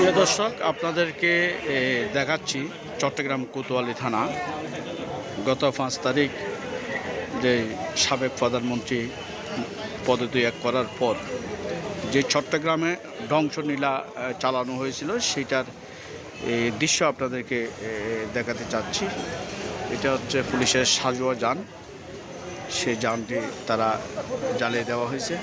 প্রিয় দর্শক, আপনাদেরকে দেখাচ্ছি চট্টগ্রাম কোতোয়ালি থানা। গত 5 তারিখ যে সাবেক প্রধানমন্ত্রী পদত্যাগ করার পর যে চট্টগ্রামে ধ্বংসলীলা চালানো হয়েছিল সেটার দৃশ্য আপনাদেরকে দেখাতে চাচ্ছি। এটা হচ্ছে পুলিশের সাজোয়া যান। সেই যানটি তারা জ্বালিয়ে দেওয়া হয়েছে।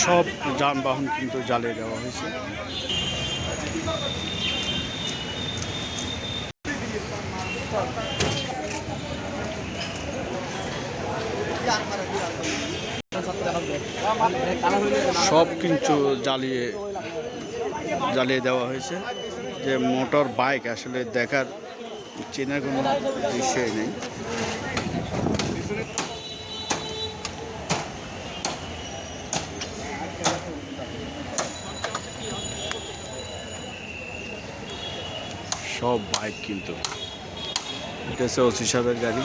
সব যানবাহন কিন্তু জ্বালিয়ে দেওয়া হয়েছে। সব কিন্তু জ্বালিয়ে দেওয়া হয়েছে। যে মোটর বাইক আসলে দেখার চেনার কোনো দৃশ্যই নেই। সব বাইক কিন্তু এটা হচ্ছে ওসি সাহেবের গাড়ি।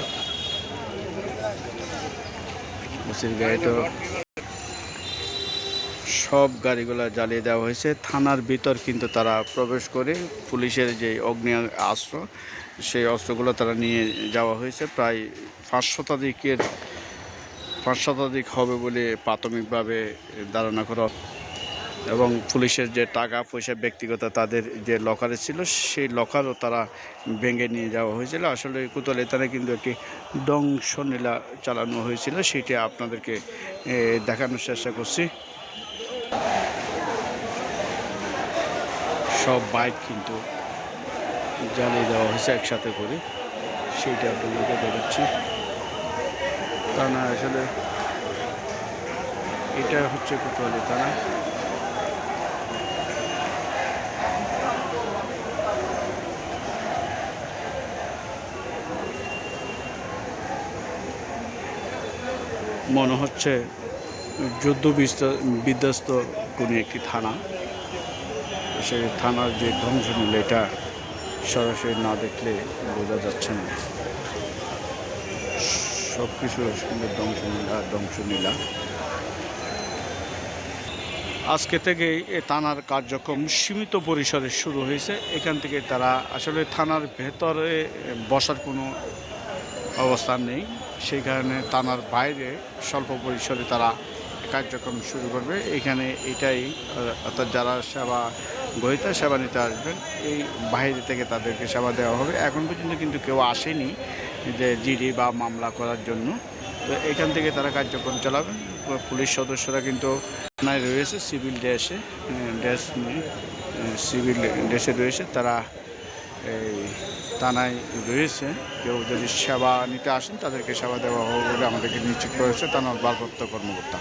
ওসির গাড়িটা সব গাড়িগুলো জ্বালিয়ে দেওয়া হয়েছে। থানার ভিতর কিন্তু তারা প্রবেশ করে পুলিশের যে অগ্নি অস্ত্র সেই অস্ত্রগুলো তারা নিয়ে যাওয়া হয়েছে। প্রায় 5 শতাধিক হবে বলে প্রাথমিকভাবে ধারণা করা। এবং পুলিশের যে টাকা পয়সা ব্যক্তিগত তাদের যে লকারে ছিল সেই লকারও তারা ভেঙে নিয়ে যাওয়া হয়েছিল। আসলে কোতোয়ালি থানায় কিন্তু একটি ধ্বংসলীলা চালানো হয়েছিল, সেটি আপনাদেরকে দেখানোর চেষ্টা করছি। সব বাইক কিন্তু জ্বালিয়ে দেওয়া হয়েছে একসাথে করে, সেইটা আপনাদেরকে দেখাচ্ছি। তা না, আসলে এটা হচ্ছে কোতোয়ালি থানা। মনে হচ্ছে যুদ্ধ বিধ্বস্ত কোনো একটি থানা। সেই থানার যে ধ্বংসলীলা এটা সরাসরি না দেখলে বোঝা যাচ্ছে না। সব কিছু সুন্দর ধ্বংসলীলা। আজকে থেকেই এই থানার কার্যক্রম সীমিত পরিসরে শুরু হয়েছে। এখান থেকে তারা আসলে থানার ভেতরে বসার কোনো অবস্থান নেই, সেই কারণে থানার বাইরে স্বল্প পরিসরে তারা কার্যক্রম শুরু করবে। এখানে এটাই, অর্থাৎ যারা গ্রহীতা সেবা নিতে আসবেন এই বাইরে থেকে তাদেরকে সেবা দেওয়া হবে। এখন পর্যন্ত কিন্তু কেউ আসেনি যে জিডি বা মামলা করার জন্য, তো এখান থেকে তারা কার্যক্রম চালাবেন। পুলিশ সদস্যরা কিন্তু থানায় রয়েছে, সিভিল ড্রেসে রয়েছে, তারা এই থানায় রয়েছে। কেউ যদি সেবা নিতে আসেন তাদেরকে সেবা দেওয়া হবে বলে আমাদেরকে নিশ্চিত করেছে থানার ভারপ্রাপ্ত কর্মকর্তা।